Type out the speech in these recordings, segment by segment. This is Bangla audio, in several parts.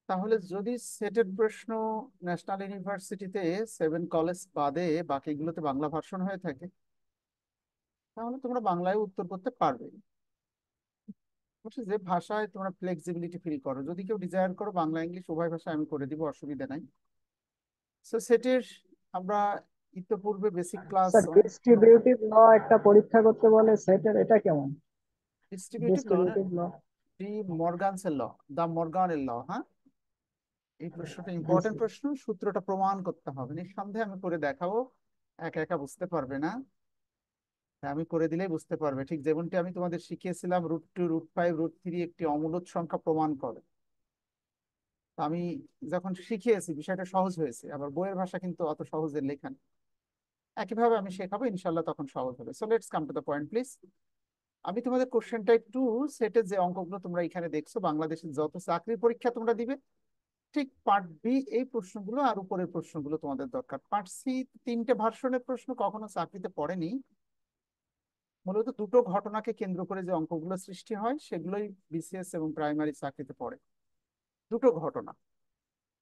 তাহলে যদি সেটের প্রশ্ন ন্যাশনাল ইউনিভার্সিটিতে 7 কলেজ বাদে বাকিগুলোতে বাংলা ভার্সন হয়ে থাকে, তাহলে তোমরা বাংলায় উত্তর করতে পারবে। অবশ্যই যে ভাষায় তোমরা ফ্লেক্সিবিলিটি ফিল করো, যদি কেউ ডিজায়ার করো বাংলা ইংলিশ উভয় ভাষায় আমি করে দিব, অসুবিধা নাই। সো সেটের আমরা ইতিপূর্বে বেসিক ক্লাস স্যার, ডিস্ট্রিবিউটিভ ল একটা পরীক্ষা করতে বলে সেটের, এটা কেমন? ডিস্ট্রিবিউটিভ ল না, ডিস্ট্রিবিউটিভ ল। ডি মর্গানসের ল, দা মর্গানের ল। হ্যাঁ, এই প্রশ্নটা ইম্পর্টেন্ট প্রশ্ন, সূত্রটা প্রমাণ করতে হবে, নিঃসন্দেহে আমি করে দেখাবো। একা একা বুঝতে পারবে না, আমি করে দিলেই বুঝতে পারবে। ঠিক যেমনটি আমি তোমাদের শিখিয়েছিলাম √2 √5 √3 একটি অমূলদ সংখ্যা প্রমাণ করে। তো আমি যখন শিখিয়েছি বিষয়টা সহজ হয়েছে, আবার বইয়ের ভাষা কিন্তু অত সহজে লেখা নেই। একইভাবে আমি শেখাবো ইনশাল্লাহ, তখন সহজ হবে। So let's come to the point please. আমি তোমাদের কোশ্চেনটা একটু, সেটের যে অঙ্কগুলো তোমরা এখানে দেখছো, বাংলাদেশের যত চাকরির পরীক্ষা তোমরা দিবে, ঠিক পার্ট বি এই প্রশ্নগুলো আর উপরের প্রশ্নগুলো তোমাদের দরকার। পার্ট সি 3টে ভার্সনের প্রশ্ন কখনো চাকরিতে পড়েনি। মূলত দুটো ঘটনাকে কেন্দ্র করে যে অঙ্কগুলো সৃষ্টি হয় সেগুলোই বিসিএস এবং প্রাইমারি চাকরিতে পড়ে। দুটো ঘটনা,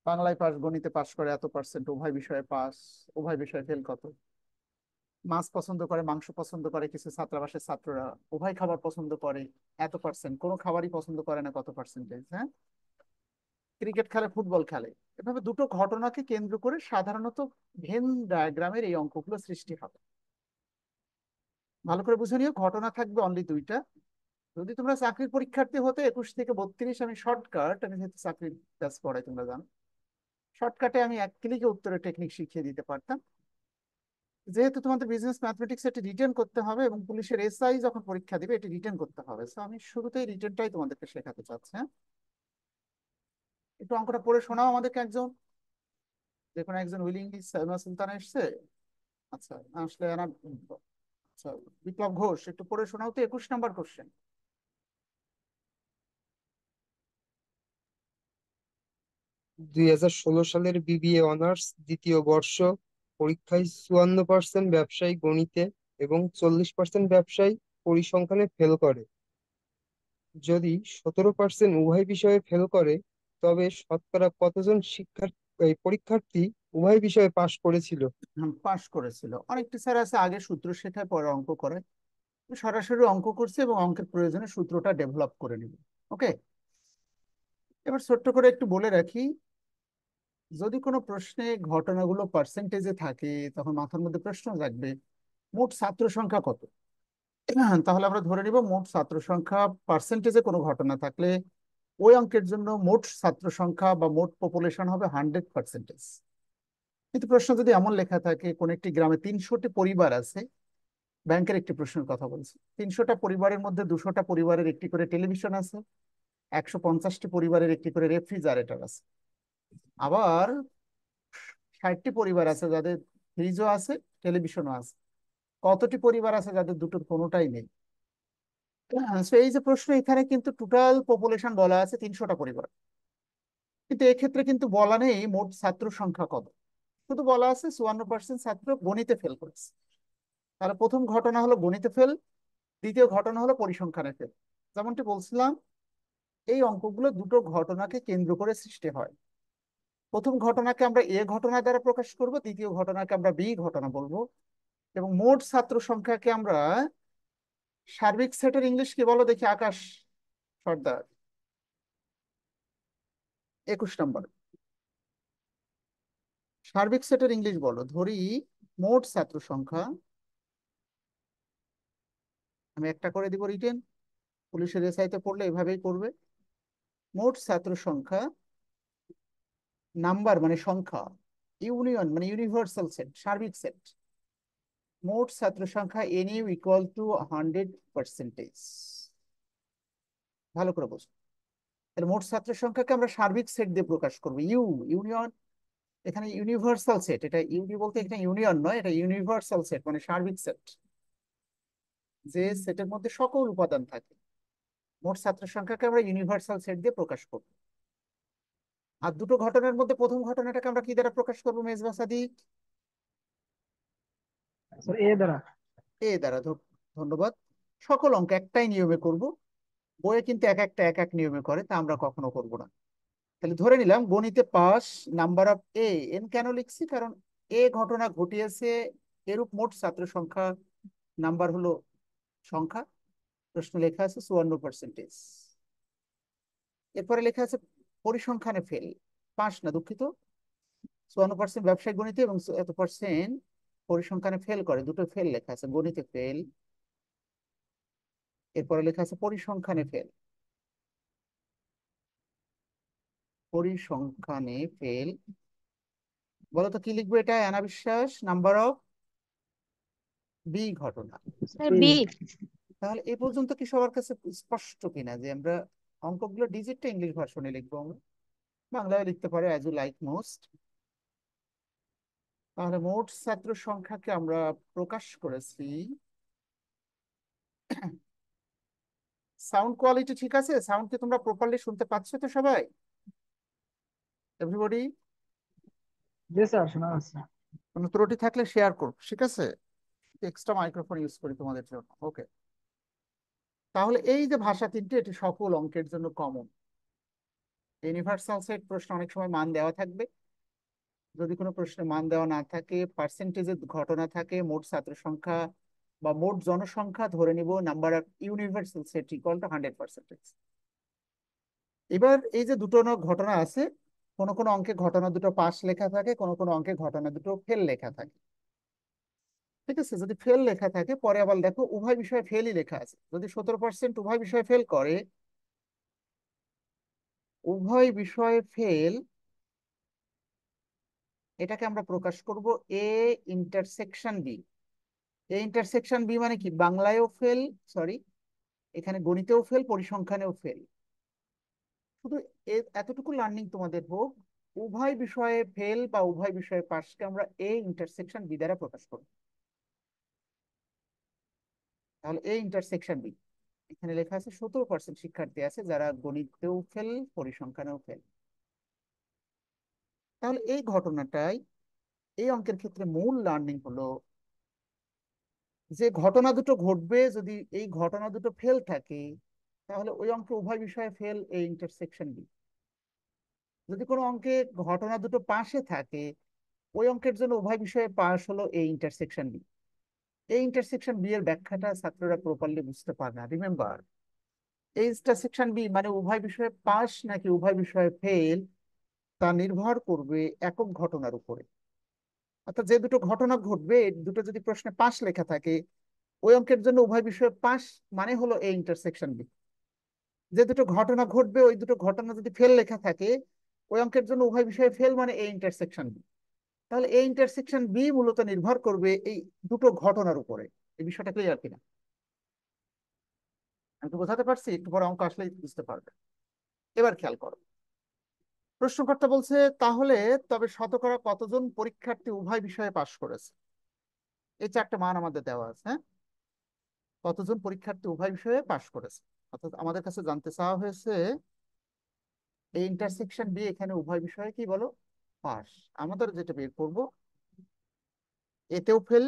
বাংলায় পাস গণিতে পাস করে এত পার্সেন্ট, উভয় বিষয়ে পাস, উভয় বিষয়ে ফেল কত, মাছ পছন্দ করে মাংস পছন্দ করে কিছু ছাত্রাবাসের ছাত্ররা, উভয় খাবার পছন্দ করে এত পার্সেন্ট, কোনো খাবারই পছন্দ করে না কত পার্সেন্টেজ, হ্যাঁ, ক্রিকেট খেলে ফুটবল খেলে। এভাবে দুটো ঘটনাকে কেন্দ্র করে সাধারণত ভেন ডায়াগ্রামের এই অঙ্কগুলো সৃষ্টি হবে। ভালো করে বুঝে নিও, ঘটনা থাকবে অনলি দুইটা। যদি তোমরা চাকরির পরীক্ষার্থী হতে 21 থেকে 32, আমি শর্টকাট, আমি যেহেতু চাকরির ব্যাচ পড়াই তোমরা জানো, শর্টকাটে আমি 1 ক্লিকে উত্তরের টেকনিক শিখিয়ে দিতে পারতাম। যেহেতু তোমাদের বিজনেস ম্যাথমেটিক্স এটি রিটেন করতে হবে এবং পুলিশের এসআই যখন পরীক্ষা দিবে এটি রিটেন করতে হবে, তো আমি শুরুতেই রিটেনটাই তোমাদেরকে শেখাতে চাচ্ছি। হ্যাঁ, একটু অঙ্কটা পড়ে শোনাও আমাদেরকে একজন, যে কোনো একজন উইলিংলি। সাইমা সুলতান এসছে, আচ্ছা আসলে এরা, আচ্ছা বিপ্লব ঘোষ, একটু পড়ে শোনাও তো 21 নম্বর কোশ্চেন। 2016 সালের বিবিএ অনার্স দ্বিতীয় বর্ষ পরীক্ষায় 54% ব্যবসায়ী গণিতে এবং 40% ব্যবসায়ী পরিসংখ্যানে ফেল করে। যদি 17% উভয় বিষয়ে ফেল করে, তবে শতকরা কতজন পরীক্ষার্থী উভয় বিষয়ে পাশ করেছিল? পাস করেছিল। অনেক টিচার আছে আগে সূত্র শেখায় পরে অঙ্ক করে, সরাসরি অঙ্ক করছে এবং অঙ্কের প্রয়োজনে সূত্রটা ডেভেলপ করে নিবে। ওকে, এবার ছোট্ট করে একটু বলে রাখি, যদি কোনো প্রশ্নে ঘটনাগুলো পার্সেন্টেজে থাকে তখন মাথার মধ্যে প্রশ্ন জাগবে মোট ছাত্র সংখ্যা কত। তাহলে আমরা ধরে নিব মোট ছাত্র সংখ্যা পার্সেন্টেজে কোনো ঘটনা থাকলে ওই অঙ্কের জন্য মোট ছাত্র সংখ্যা বা মোট পপুলেশন হবে 100%। কিন্তু প্রশ্ন যদি এমন লেখা থাকে কোন একটি গ্রামে 300টি পরিবার আছে, ব্যাংকের একটি প্রশ্নের কথা বলছি, 300টা পরিবারের মধ্যে 200টা পরিবারের একটি করে টেলিভিশন আছে, 150টি পরিবারের একটি করে রেফ্রিজারেটর আছে, আবার 60টি পরিবার আছে যাদের ফ্রিজও আছে টেলিভিশনও আছে, কতটি পরিবার আছে যাদের দুটোর কোনোটাই নেই। তো এই যে প্রশ্ন, এখানে কিন্তু টোটাল পপুলেশন বলা আছে 300টা পরিবার, কিন্তু এক্ষেত্রে কিন্তু বলা নেই মোট ছাত্র সংখ্যা কত, শুধু বলা আছে 54% ছাত্র গণিতে ফেল করেছে। তাহলে প্রথম ঘটনা হলো গণিতে ফেল, দ্বিতীয় ঘটনা হলো পরিসংখ্যানে ফেল। যেমনটি বলছিলাম, এই অঙ্কগুলো দুটো ঘটনাকে কেন্দ্র করে সৃষ্টি হয়। প্রথম ঘটনাকে আমরা এ ঘটনা দ্বারা প্রকাশ করব, দ্বিতীয় ঘটনাকে আমরা বি ঘটনা বলবো, এবং মোট ছাত্র সংখ্যাকে আমরা সার্বিক সেটের ইংলিশ কি বলো দেখি আকাশ সর্দার, 21 নম্বর সার্বিক সেটের ইংলিশ বলো। ধরি মোট ছাত্র সংখ্যা, আমি একটা করে দিব রিটেন, পুলিশের এসআইতে পড়লে এভাবেই করবে। মোট ছাত্র সংখ্যা, নাম্বার মানে সংখ্যা, ইউনিয়ন মানে ইউনিভার্সাল সেট সার্বিক সেট, মোট ছাত্র সংখ্যা এন ইউ ইকুয়াল টু 100%। ভালো করে বোঝো, তাহলে মোট ছাত্র সংখ্যাকে আমরা সার্বিক সেট দিয়ে প্রকাশ করবো, ইউনিয়ন, এখানে ইউনিভার্সাল সেট, এটা ইউনি বলতে এখানে ইউনিয়ন নয়, এটা ইউনিভার্সাল সেট মানে সার্বিক সেট, যে সেটের মধ্যে সকল উপাদান থাকে। মোট ছাত্র সংখ্যাকে আমরা ইউনিভার্সাল সেট দিয়ে প্রকাশ করব। আর দুটো ঘটনার মধ্যে প্রথম ঘটনাটাকে আমরা কি দ্বারা প্রকাশ করবো মেজবা সাদিক? স্যার, এ দ্বারা। এ দ্বারা। ধন্যবাদ। সকল অঙ্ক একটাই নিয়মে করব, বইয়ে কিন্তু এক একটা এক এক নিয়মে করে, তা আমরা কখনো করব না। তাহলে ধরে নিলাম গণিতে pass, number of A N কেন লিখছি, কারণ এ ঘটনা ঘটিয়েছে, এরূপ মোট ছাত্র সংখ্যা নাম্বার হলো সংখ্যা, প্রশ্ন লেখা আছে 54%। এরপরে লেখা আছে পরিসংখ্যানে ফেল, পাস না দুঃখিত, 54% ব্যবসায়িক গণিতে এবং এত পার্সেন্ট পরিসংখ্যানে ফেল করে, দুটো ফেল লেখা আছে, গণিতে ফেল, এরপরে লেখা আছে পরিসংখ্যানে ফেল, পরিসংখ্যানে ফেল। বলো তো কি লিখবো এটা, Anna Biswas, number of B ঘটনা। Sir B. তাহলে এই পর্যন্ত কি সবার কাছে স্পষ্ট কিনা যে আমরা অঙ্কগুলো ডিজিটটা ইংলিশ ভার্সনে লিখবো, আমরা বাংলায় লিখতে পারি অ্যাজ ইউ লাইক মোস্ট। তাহলে মোট ছাত্র সংখ্যাকে আমরা প্রকাশ করেছি। সাউন্ড কোয়ালিটি ঠিক আছে? সাউন্ড কি তোমরা প্রপারলি শুনতে পাচ্ছ তো সবাই, এভরিবডি? জি স্যার, শোনা যাচ্ছে। কোনো ত্রুটি থাকলে শেয়ার করো, ঠিক আছে? এক্সট্রা মাইক্রোফোন ইউজ করি তোমাদের জন্য, ওকে। তাহলে এই যে ভাষা তিনটে, এটি সকল অঙ্কের জন্য কমন। ইউনিভার্সাল সেট প্রশ্ন অনেক সময় মান দেওয়া থাকবে, যদি কোনো প্রশ্নে মান দেওয়া না থাকে, পার্সেন্টেজের ঘটনা থাকে, মোট ছাত্র সংখ্যা বা মোট জনসংখ্যা ধরে নিব, number of universal set equal to 100%। এবার এই যে দুটো ঘটনা আছে, কোন কোন অঙ্কে ঘটনা দুটো পাস লেখা থাকে, কোন কোন অঙ্কে ঘটনা দুটো ফেল লেখা থাকে, ঠিক আছে? যদি ফেল লেখা থাকে, পরে আবার দেখো উভয় বিষয়ে ফেলই লেখা আছে, যদি 17% উভয় বিষয়ে ফেল করে, উভয় বিষয়ে ফেল, এটাকে আমরা প্রকাশ করব A intersection B. A intersection B মানে কি, বাংলায়ও ফেল, সরি এখানে গণিতেও ফেল, পরিসংখ্যানেও ফেল। শুধু এতটুকু লার্নিং তোমাদের হোক, উভয় বিষয়ে ফেল বা উভয় বিষয়ে পাসকে আমরা এ ইন্টারসেকশন বি দ্বারা প্রকাশ করব। তাহলে এ ইন্টারসেকশন বি, এখানে লেখা আছে 17% শিক্ষার্থী আছে যারা গণিতেও ফেল, পরিসংখ্যানেও ফেল। তাহলে এই ঘটনাটাই, এই অঙ্কের ক্ষেত্রে মূল লার্নিং হলো যে ঘটনা দুটো ঘটবে, যদি এই ঘটনা দুটো ফেল থাকে, তাহলে ওই অঙ্কে উভয় বিষয়ে ফেল এ ইন্টারসেকশন বি। যদি কোনো অঙ্কে ঘটনা দুটো পাশে থাকে, ওই অঙ্কের জন্য উভয় বিষয়ে পাস হলো এই ইন্টারসেকশন বি। এই ইন্টারসেকশন বি এর ব্যাখ্যাটা ছাত্ররা প্রপারলি বুঝতে পারে না। রিমেম্বার, এই ইন্টারসেকশন বি মানে উভয় বিষয়ে পাস নাকি উভয় বিষয়ে ফেল, তা নির্ভর করবে একক ঘটনার উপরে। অর্থাৎ যে দুটো ঘটনা ঘটবে, এই দুটো যদি প্রশ্নে পাস লেখা থাকে, ওই অঙ্কের জন্য উভয় বিষয়ে পাস মানে হলো এই ইন্টারসেকশন বি। যে দুটো ঘটনা ঘটবে, ওই দুটো ঘটনা যদি ফেল লেখা থাকে, ওই অঙ্কের জন্য উভয় বিষয়ে ফেল মানে এই ইন্টারসেকশন বি। তাহলে এই ইন্টারসেকশন বি মূলত নির্ভর করবে এই দুটো ঘটনার উপরে। এই বিষয়টা ক্লিয়ার কিনা আমি তো বোঝাতে পারছি? একটু পরে অঙ্ক আসলেই বুঝতে পারবে। এবার খেয়াল করো, প্রশ্নকর্তা বলছে তাহলে তবে শতকরা কতজন পরীক্ষার্থী উভয় বিষয়ে পাশ করেছে। এই চারটে মান আমাদের দেওয়া আছে, হ্যাঁ? কতজন পরীক্ষার্থী উভয় বিষয়ে পাশ করেছে, অর্থাৎ আমাদের কাছে জানতে চাওয়া হয়েছে এই ইন্টারসেকশন বি এখানে উভয় বিষয়ে কি বলো, পাশ। আমাদের যেটা বের করব, এতেও ফেল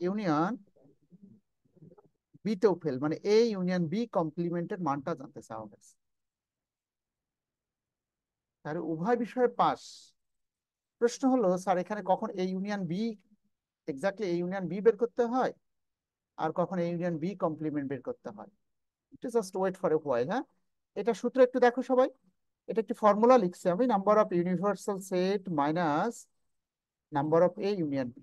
ইউনিয়ন বিতেও ফেল, মানে এ ইউনিয়ন বি কমপ্লিমেন্টের মানটা জানতে চাওয়া হয়েছে। তাহলে উভয় বিষয়ে পাস। প্রশ্ন হলো স্যার এখানে কখন A union B, exactly A union B বের করতে হয়, আর কখন এ ইউনিয়ন বি কমপ্লিমেন্ট বের করতে হয়? একটু just wait for a while, হ্যাঁ? এটা সূত্র একটু দেখো সবাই, এটা একটি ফর্মুলা লিখছি আমি, number of universal set minus number of A union B.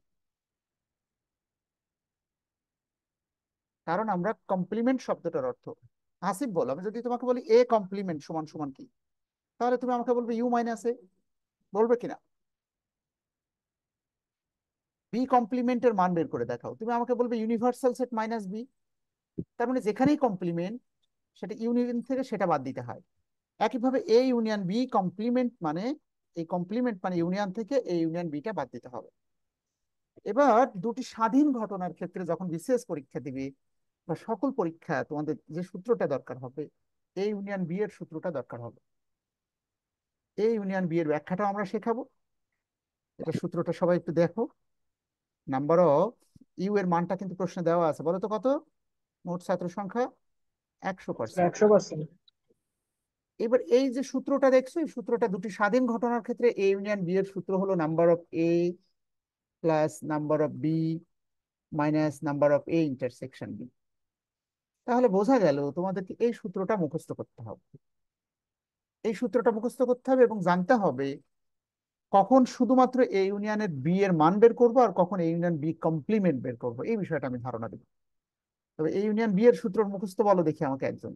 কারণ আমরা কমপ্লিমেন্ট শব্দটার অর্থ, আসিফ বল, আমি যদি তোমাকে বলি এ কমপ্লিমেন্ট সমান সমান কি, তাহলে তুমি আমাকে বলবে ইউ মাইনাস এ, বলবে কিনা? বি কমপ্লিমেন্টের মান বের করে দেখাও, তুমি আমাকে বলবে ইউনিভার্সাল সেট মাইনাস বি। তার মানে যেখানেই কমপ্লিমেন্ট, সেটা ইউনিয়ন থেকে সেটা বাদ দিতে হয়। একইভাবে এ ইউনিয়ন বি কমপ্লিমেন্ট মানে, এই কমপ্লিমেন্ট মানে ইউনিয়ন থেকে এই ইউনিয়ন বিটা বাদ দিতে হবে। এবার দুটি স্বাধীন ঘটনার ক্ষেত্রে যখন বিশেষ পরীক্ষা দিবে বা সকল পরীক্ষা, তোমাদের যে সূত্রটা দরকার হবে, এ ইউনিয়ন বি এর সূত্রটা দরকার হবে। এ ইউনিয়ন বি এর ব্যাখ্যাটাও আমরা শেখাবো। এটা সূত্রটা সবাই একটু দেখো। নাম্বার অফ ইউ এর মানটা কিন্তু প্রশ্নে দেওয়া আছে, বলো তো কত? মোট ছাত্র সংখ্যা 100%। 100%। এবার এই যে সূত্রটা দেখছো, এই সূত্রটা দুটি স্বাধীন ঘটনার ক্ষেত্রে এ ইউনিয়ন বি এর সূত্র হলো number of A plus number of B minus number of A intersection B. তাহলে বোঝা গেল তোমাদেরকে এই সূত্রটা মুখস্থ করতে হবে। এই সূত্রটা মুখস্থ করতে হবে এবং জানতে হবে কখন শুধুমাত্র এ ইউনিয়নের বি এর মান বের করবো আর কখন এ ইউনিয়ন বি কমপ্লিমেন্ট বের করবো, এই বিষয়টা আমি ধারণা দেবো। তবে এ ইউনিয়ন বি এর সূত্র মুখস্থ বলো দেখি আমাকে একজন।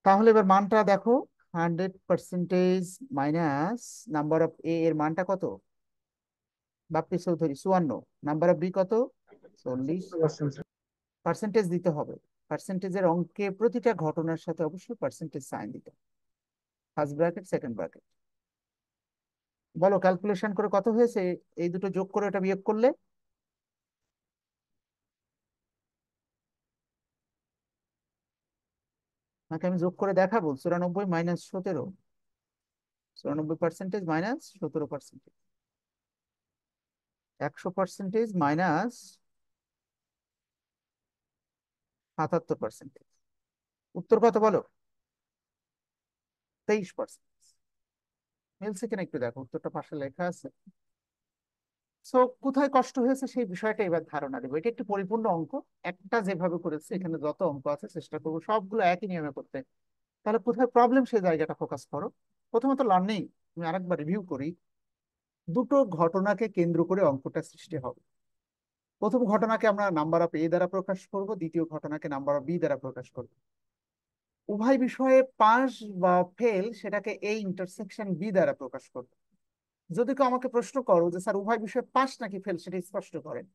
তাহলে এবার মানটা দেখো, 100% মাইনাস নাম্বার অফ এ এর মানটা কত, Bappi Chowdhury 54, number of B কত 40, পার্সেন্টেজ দিতে হবে। পার্সেন্টেজের অঙ্কে প্রতিটা ঘটনার সাথে অবশ্যই পার্সেন্টেজ সাইন দিতে হবে, ফার্স্ট ব্র্যাকেট সেকেন্ড ব্র্যাকেট। বলো ক্যালকুলেশন করে কত হয়েছে, এই দুটো যোগ করে এটা বিয়োগ করলে। নাকি আমি যোগ করে দেখাবো, 94 মাইনাস 17, 94% মাইনাস 17%, 100% মাইনাস 77%, উত্তর কত বলো, 23%। মিলছে কিনা একটু দেখো, উত্তরটা পাশে লেখা আছে। সো কোথায় কষ্ট হয়েছে সেই বিষয়টা এবার ধারণা দেবো। এটা একটি পরিপূর্ণ অঙ্ক, একটা যেভাবে করেছে এখানে যত অঙ্ক আছে চেষ্টা করবো সবগুলো একই নিয়মে করতে। তাহলে কোথায় প্রবলেম সেই জায়গাটা ফোকাস করো। প্রথমত লার্নিং, আমি আরেকবার রিভিউ করি। দুটো ঘটনাকে কেন্দ্র করে অঙ্কটা সৃষ্টি হবে। প্রথম ঘটনাকে আমরা নাম্বার অফ এ দ্বারা প্রকাশ করব, দ্বিতীয় ঘটনাকে নাম্বার অফ বি দ্বারা প্রকাশ করব। উভয় বিষয়ে পাস বা ফেল সেটাকে এ ইন্টারসেকশন বি দ্বারা প্রকাশ করব। যদি কেউ আমাকে প্রশ্ন করো যে স্যার উভয় বিষয়ে পাস নাকি ফেল সেটা স্পষ্ট করেন,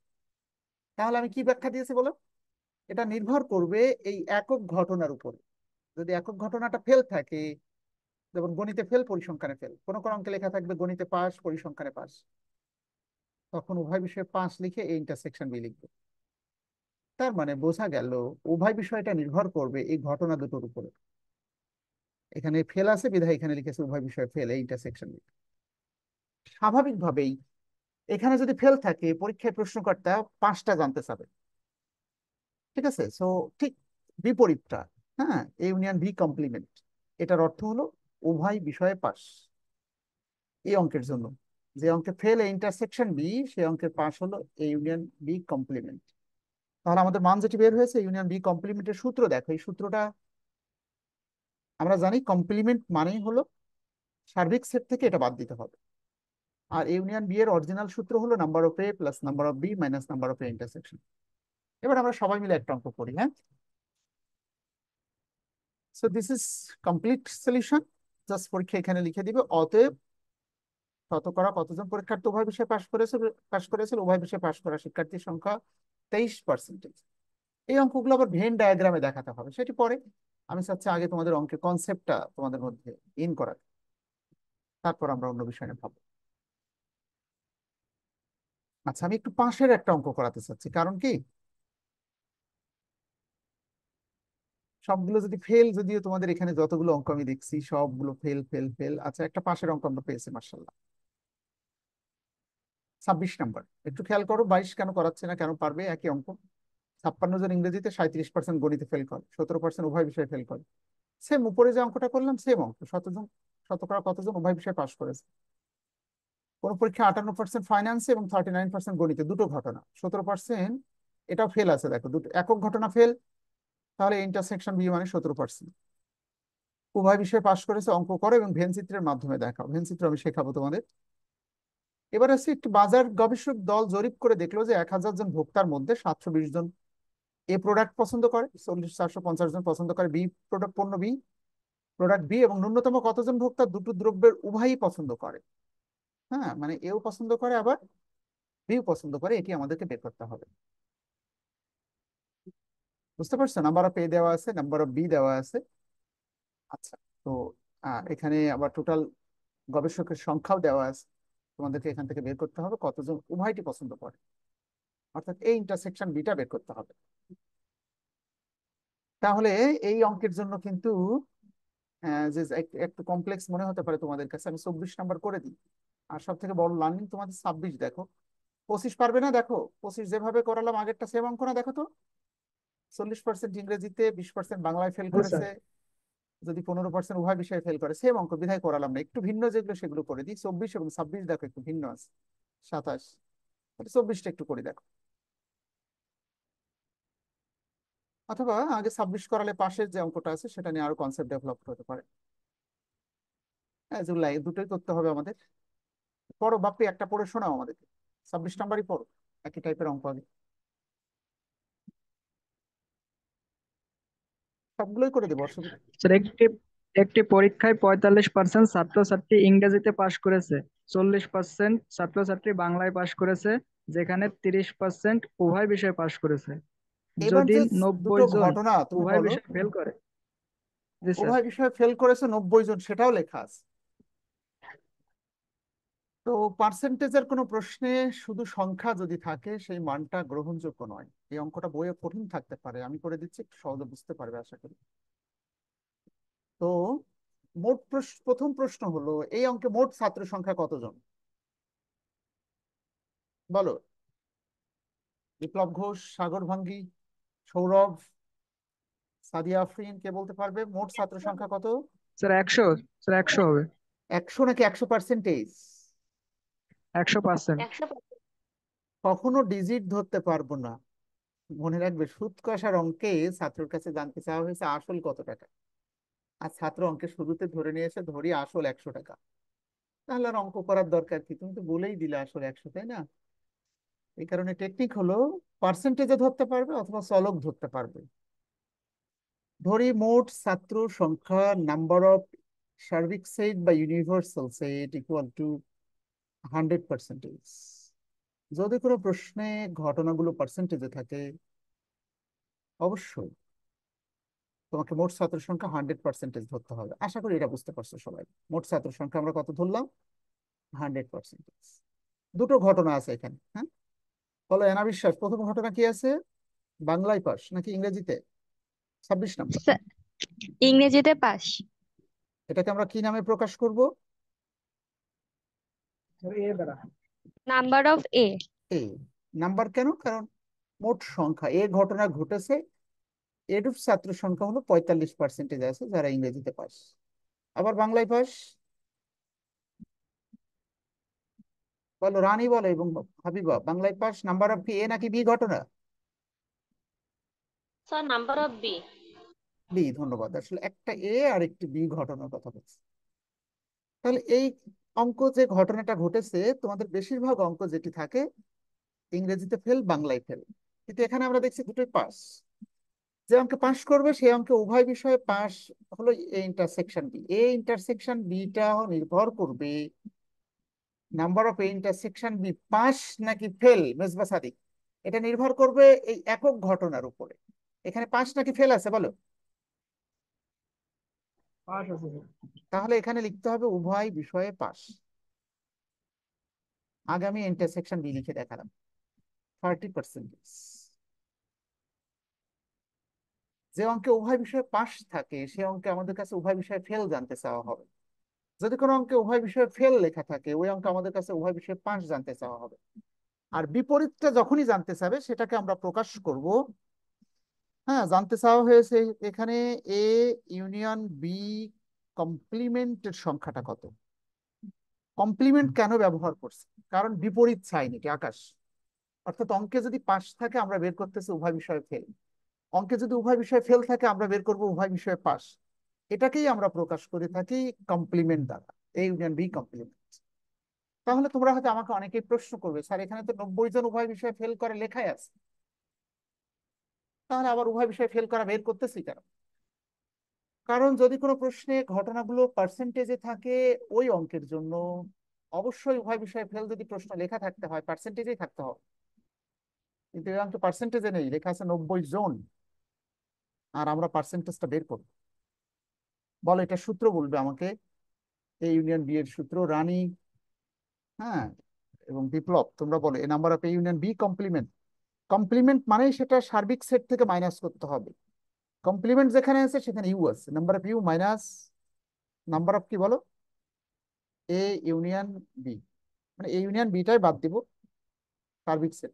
তাহলে আমি কি ব্যাখ্যা দিয়েছি বলো। এটা নির্ভর করবে এই একক ঘটনার উপরে। যদি একক ঘটনাটা ফেল থাকে, যেমন গণিতে ফেল পরিসংখ্যানে ফেল, কোন কোন অঙ্কে লেখা থাকবে গণিতে পাস পরিসংখ্যানে পাস, তখন উভয় বিষয়ে পাস লিখে এই ইন্টারসেকশন বি লিখবে। তার মানে বোঝা গেল উভয় বিষয়টা নির্ভর করবে এই ঘটনা দুটোর উপরে। এখানে ফেল আছে বিধায় এখানে লিখেছে উভয় বিষয়ে ফেল এই ইন্টারসেকশন বি। স্বাভাবিকভাবেই এখানে যদি ফেল থাকে পরীক্ষায় প্রশ্নকর্তা পাঁচটা জানতে চাবে, ঠিক আছে। সো ঠিক বিপরীতটা, হ্যাঁ, এ ইউনিয়ন বি কমপ্লিমেন্ট, এটার অর্থ হলো উভয় বিষয়ে পাস। এই অঙ্কের জন্য যে অঙ্কে ফেল এ ইন্টারসেকশন বি, সেই অঙ্কের পাস হলো এ ইউনিয়ন বি কমপ্লিমেন্ট। তাহলে আমাদের মান যেটি বের হয়েছে ইউনিয়ন বি কমপ্লিমেন্টের সূত্র দেখো। এই সূত্রটা আমরা জানি, কমপ্লিমেন্ট মানেই হলো সার্বিক সেট থেকে এটা বাদ দিতে হবে। আর ইউনিয়ন বি এর অরিজিনাল সূত্র হলো number of A plus number of B minus number of A intersection. এবার আমরা সবাই মিলে একটা অঙ্ক করি, হ্যাঁ। So this is complete solution. Just পরীক্ষা এখানে লিখে দিবে। অতএব শতকরা কতজন পরীক্ষার্থী উভয় বিষয়ে পাশ করেছিল, উভয় বিষয়ে পাশ করা শিক্ষার্থীর সংখ্যা 23%। এই অঙ্কগুলো আবার ভেন ডায়াগ্রামে দেখাতে হবে, সেটি পরে। আমি চাচ্ছি আগে তোমাদের অঙ্কের কনসেপ্টটা তোমাদের মধ্যে ইন করা, তারপর আমরা অন্য বিষয় নিয়ে ভাববো। আচ্ছা, আমি একটু পাশের একটা অঙ্ক করাতে চাচ্ছি, কারণ কি সবগুলো যদি ফেল, যদিও তোমাদের এখানে যতগুলো অঙ্ক আমি দেখছি সবগুলো ফেল ফেল ফেল। আচ্ছা, একটা পাশের অঙ্ক আমরা পেয়েছি মার্শাল্লাহ, 26 নাম্বার। একটু খেয়াল করো 22 কেন করাচ্ছে না, কেন পারবে একই অঙ্ক। 56 জন ইংরেজিতে, 37% গণিতে ফেল করে, 17% উভয় বিষয়ে ফেল করে। সেম উপরে যে অঙ্কটা করলাম সেম অঙ্ক, শতকরা কতজন উভয় বিষয়ে পাশ করেছে। কোন পরীক্ষা 58% ফাইন্যান্সে এবং 39% গণিতে, দুটো ঘটনা। 17% এটাও ফেল আছে, দেখো দুটো একক ঘটনা ফেল। তাহলে ইন্টারসেকশন বি মানে 17%। উভয় বিষয়ে পাশ করেছে, অঙ্ক করো এবং ভেন চিত্রের মাধ্যমে দেখাও। ভেন চিত্র আমি শেখাবো তোমাদের। এবার আছে, একটি বাজার গবেষক দল জরিপ করে দেখলো যে 1000 জন ভোক্তার মধ্যে 720 জন এ প্রোডাক্ট পছন্দ করে, 450 জন পছন্দ করে বি প্রোডাক্ট, পণ্য বি প্রোডাক্ট বি, এবং ন্যূনতম কতজন ভোক্তা দুটো দ্রব্যের উভয়ই পছন্দ করে। হ্যাঁ, মানে এও পছন্দ করে আবার বিও পছন্দ করে, এটি আমাদেরকে বের করতে হবে। বুঝতে পারছো, নাম্বার অফ এ দেওয়া আছে, নাম্বার অফ বি দেওয়া আছে। আচ্ছা, তো এখানে আবার টোটাল গবেষকের সংখ্যাও দেওয়া আছে। তোমাদেরকে এখান থেকে বের করতে হবে কতজন উভয়টি পছন্দ করে, অর্থাৎ এই ইন্টারসেকশন বিটা বের করতে হবে। তাহলে এই অঙ্কের জন্য কিন্তু যে একটু কমপ্লেক্স মনে হতে পারে তোমাদের কাছে, আমি 24 নাম্বার করে দিই। আর সব থেকে বড় লার্নিং তোমাদের 26, দেখো 25 পারবে না। দেখো 25 যেভাবে করালাম আগেরটা সেম অঙ্ক না, দেখো তো। 40% ইংরেজিতে, 20% বাংলায় ফেল হ্যাঁ স্যার। করেছে। যদি 15% উভয় বিষয়ে ফেল করে, সেম অঙ্ক বিধায় করালাম না, একটু ভিন্ন যেগুলো সেগুলো করে দিই। 24 এবং 26 দেখো একটু ভিন্ন আছে। 27, 24টা একটু করে দেখো। অথবা আগে 26 করালে পাশের যে অঙ্কটা আছে সেটা নিয়ে আরো কনসেপ্ট ডেভেলপ হতে পারে। হ্যাঁ, যেগুলো দুটোই করতে হবে আমাদের। পড়ো বাপ্পি, একটা পড়ে শোনাও আমাদেরকে। 26 নাম্বারই পড়ো, একই টাইপের অঙ্ক আগে। সবগুলোই করে দেবো, অসুবিধা নেই। স্যার, একটি একটি পরীক্ষায় 45% ছাত্রছাত্রী ইংরেজিতে পাশ করেছে, 40% ছাত্রছাত্রী বাংলায় পাশ করেছে, যেখানে 30% উভয় বিষয়ে পাশ করেছে। এবার যদি যে দুটো 90 জন ঘটনা তুমি উভয় বলো, বিষয়ে ফেল করে। জি স্যার। উভয় বিষয়ে ফেল করেছে 90 জন, সেটাও লেখা আছে। তো পার্সেন্টেজের কোনো প্রশ্নে শুধু সংখ্যা যদি থাকে সেই মানটা গ্রহণযোগ্য নয়। এই অঙ্কটা বইয়ে কঠিন থাকতে পারে, আমি করে দিচ্ছি, একটু সহজে বুঝতে পারবে আশা করি। তো প্রথম প্রশ্ন হলো, এই অঙ্কে মোট ছাত্র সংখ্যা কতজন বলো? বিপ্লব ঘোষ, সাগর ভাঙ্গি, সৌরভ, সাদিয়া আফরিন, কে বলতে পারবে মোট ছাত্র সংখ্যা কত? স্যার 100। স্যার 100 হবে। 100 নাকি 100%? 100%। কখনো ডিজিট ধরতে পারবো না। মনে রাখবে, সুদ কষার অঙ্কে ছাত্রের কাছে জানতে চাওয়া হয়েছে আসল কত টাকা, আর ছাত্র অঙ্কের শুরুতে ধরে নিয়েছে ধরি আসল 100 টাকা। তাহলে আর অঙ্ক করার দরকার কি, তুমি তো বলেই দিলে আসল 100, তাই না? এই কারণে টেকনিক হলো পার্সেন্টেজে ধরতে পারবে অথবা চলক ধরতে পারবে। ধরি মোট ছাত্র সংখ্যা, নাম্বার অফ সার্বিক সেট বা ইউনিভার্সাল সেট ইকুয়াল টু 100%। যদি কোনো প্রশ্নে ঘটনাগুলো পার্সেন্টেজে থাকে, অবশ্যই তোমাকে মোট ছাত্র সংখ্যা 100% ধরতে হবে। আশা করি এটা বুঝতে পারছো সবাই। মোট ছাত্র সংখ্যা আমরা কত ধরলাম? 100%। দুটো ঘটনা আছে এখানে, হ্যাঁ। বলো এনা বিশ্বাস, প্রথম ঘটনা কি আছে? বাংলায় পাস নাকি ইংরেজিতে? 26 নাম্বার। ইংরেজিতে পাস। এটাকে আমরা কি নামে প্রকাশ করব? স্যার এ দ্বারা। Number of A. A. Number কেন? কারণ মোট সংখ্যা, এ ঘটনা ঘটেছে, এরূপ ছাত্র সংখ্যা হলো 45% আছে যারা ইংরেজিতে পাস। আবার বাংলায় পাস বলো, রানী বলো এবং হাবিবা, বাংলায় পাস নাম্বার অফ কি, এ নাকি বি ঘটনা? Sir number of B. B, ধন্যবাদ। আসলে একটা এ আর একটি বি ঘটনার কথা বলছি। তাহলে এই অঙ্ক যে ঘটনাটা ঘটেছে, তোমাদের বেশিরভাগ অঙ্ক যেটি থাকে ইংরেজিতে ফেল, বাংলায় ফেল, কিন্তু এখানে আমরা দেখছি দুটোই পাস। যে অঙ্কে পাস করবে সেই অঙ্কে উভয় বিষয়ে পাস হলো A intersection B. A intersection বিটা নির্ভর করবে number of A intersection B pass নাকি ফেল, মেজবা সাদিক। এটা নির্ভর করবে এই একক ঘটনার উপরে। এখানে পাস নাকি ফেল আছে বলো? পাস আছে স্যার। তাহলে এখানে লিখতে হবে উভয় বিষয়ে পাস। আগামী ইন্টারসেকশন বি লিখে দেখালাম 30%। যে অঙ্কে উভয় বিষয়ে পাস থাকে সে অঙ্কে আমাদের কাছে উভয় বিষয়ে ফেল জানতে চাওয়া হবে। যদি কোনো অঙ্কে উভয় বিষয়ে ফেল লেখা থাকে, ওই অঙ্কে আমাদের কাছে উভয় বিষয়ে পাস জানতে চাওয়া হবে। আর বিপরীতটা যখনই জানতে চাবে সেটাকে আমরা প্রকাশ করব। হ্যাঁ, জানতে চাওয়া হয়েছে এখানে এ ইউনিয়ন বি কমপ্লিমেন্টের সংখ্যাটা কত। কমপ্লিমেন্ট কেন ব্যবহার করছে? কারণ বিপরীত চাইনি কি আকাশ। অর্থাৎ অঙ্কে যদি পাস থাকে আমরা বের করতেছি উভয় বিষয়ে ফেল, অঙ্কে যদি উভয় বিষয়ে ফেল থাকে আমরা বের করব উভয় বিষয়ে পাস। এটাকেই আমরা প্রকাশ করে থাকি কমপ্লিমেন্ট দ্বারা, এ ইউনিয়ন বি কমপ্লিমেন্ট। তাহলে তোমরা হয়তো আমাকে অনেকেই প্রশ্ন করবে, স্যার এখানে তো 90 জন উভয় বিষয়ে ফেল করে লেখাই আছে, তাহলে আবার উভয় বিষয়ে ফেল করা বের করতেছি কেন? কারণ যদি কোনো প্রশ্নে ঘটনাগুলো পার্সেন্টেজে থাকে ওই অঙ্কের জন্য অবশ্যই উভয় বিষয়ে ফেল যদি প্রশ্ন লেখা থাকতে হয় পার্সেন্টেজেই থাকতে হবে। কিন্তু এই অঙ্কে পার্সেন্টেজে নেই, লেখা আছে 90 জন, আর আমরা পার্সেন্টেজটা বের করব। বলো এটা সূত্র বলবে আমাকে, এ ইউনিয়ন বি এর সূত্র। রানী, হ্যাঁ, এবং বিপ্লব, তোমরা বলো A number of A union B complement. Complement মানে সেটা সার্বিক সেট থেকে মাইনাস করতে হবে। কমপ্লিমেন্ট যেখানে আছে সেখানে ইউ আছে, number of U minus number of কি বলো, এ ইউনিয়ন বি, মানে এ ইউনিয়ন বিটাই বাদ দিব সার্বিক সেট।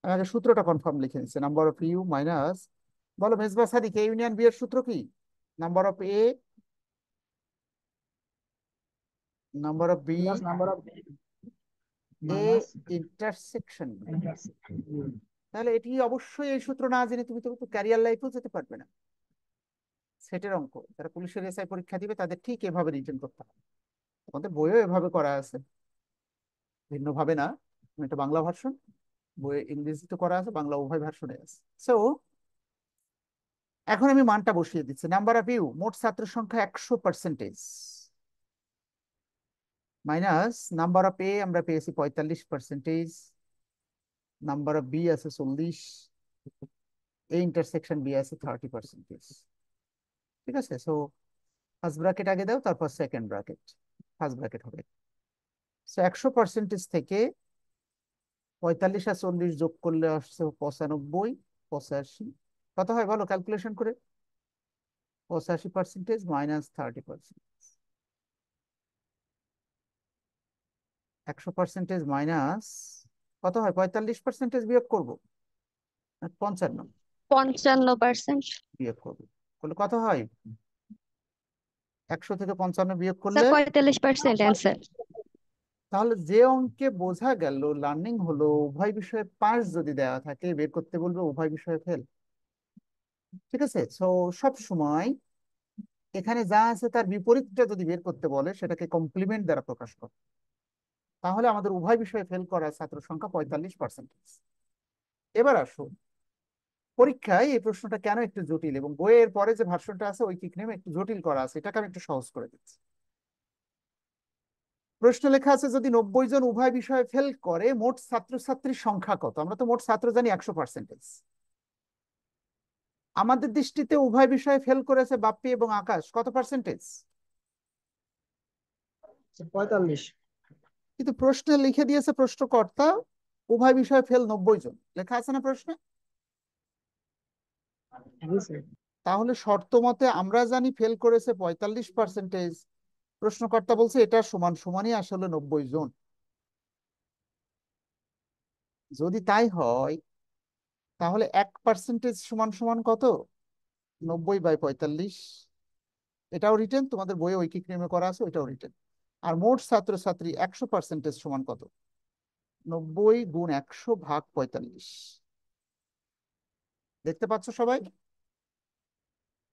আমি আগে সূত্রটা কনফার্ম লিখে নিচ্ছি। নাম্বার অফ ইউ মাইনাস, বলো Mezba Sadik, A union B এর সূত্র কি? Number of A number of B plus number of A minus intersection. Intersector. তাহলে এটি অবশ্যই, এই সূত্র না জেনে তুমি তো ক্যারিয়ার লাইফেও যেতে পারবে না। সেটের অঙ্ক যারা পুলিশের এসআই পরীক্ষা দিবে তাদের ঠিক এভাবে রিটেন করতে হবে। তোমাদের বইও এভাবে করা আছে, ভিন্ন ভাবে না। এটা বাংলা ভার্সন, বইয়ে ইংরেজিতে করা আছে, বাংলা উভয় ভার্সনে আছে। সো এখন আমি মানটা বসিয়ে দিচ্ছি। নাম্বার অফ ইউ, মোট ছাত্র সংখ্যা 100%, মাইনাস নাম্বার অফ এ আমরা পেয়েছি 45%, নাম্বার অফ বি আছে 40, এ ইন্টারসেকশন বি আছে 30%। ঠিক আছে, সো ফার্স্ট ব্র্যাকেট আগে দাও, তারপর সেকেন্ড ব্র্যাকেট, ফার্স্ট ব্র্যাকেট হবে। সো 100% থেকে 45 আর 40 যোগ করলে আসছে 95, 85। কত হয় বলো ক্যালকুলেশন করে? 85% মাইনাস 30%, 100% মাইনাস কত হয়? 45% বিয়োগ করবো না 55 55%। বিয়োগ করবো, করলে কত হয়? 100 থেকে 55 বিয়োগ স্যার করলে, 45% অ্যান্সার। তাহলে যে অঙ্কে বোঝা গেল লার্নিং হলো উভয় বিষয়ে পাস যদি দেওয়া থাকে, বের করতে বলবে উভয় বিষয়ে ফেল। ঠিক আছে, সো সব সময় এখানে যা আছে তার বিপরীতটা যদি বের করতে বলে সেটাকে কমপ্লিমেন্ট দ্বারা প্রকাশ করে। তাহলে আমাদের উভয় বিষয়ে ফেল করা ছাত্র সংখ্যা 45%। এবার আসো, পরীক্ষায় এই প্রশ্নটা কেন একটু জটিল, এবং বইয়ের পরে যে ভার্সনটা আছে ঐকিক নিয়মে একটু জটিল করা আছে, এটাকে আমি একটু সহজ করে দিচ্ছি। প্রশ্ন লেখা আছে যদি 90 জন উভয় বিষয়ে ফেল করে মোট ছাত্রছাত্রীর সংখ্যা কত? আমরা তো মোট ছাত্র জানি 100%। আমাদের দৃষ্টিতে উভয় বিষয়ে ফেল করেছে বাপ্পি এবং আকাশ, কত পার্সেন্টেজ? 45। কিন্তু প্রশ্নে লিখে দিয়েছে প্রশ্নকর্তা উভয় বিষয়ে ফেল 90 জন, লেখা আছে না প্রশ্নে? জি স্যার। তাহলে শর্ত মতে আমরা জানি ফেল করেছে 45%, প্রশ্নকর্তা বলছে এটা সমান সমানই আসলে 90 জন। যদি তাই হয় তাহলে 1% সমান সমান কত? 90/45। এটাও রিটেন, তোমাদের বইয়ে ঐকিক নিয়মে করা আছে, ওইটাও রিটেন। আর মোট ছাত্রছাত্রী 100% সমান কত? 90 গুণ 100 ভাগ 45। দেখতে পাচ্ছ সবাই?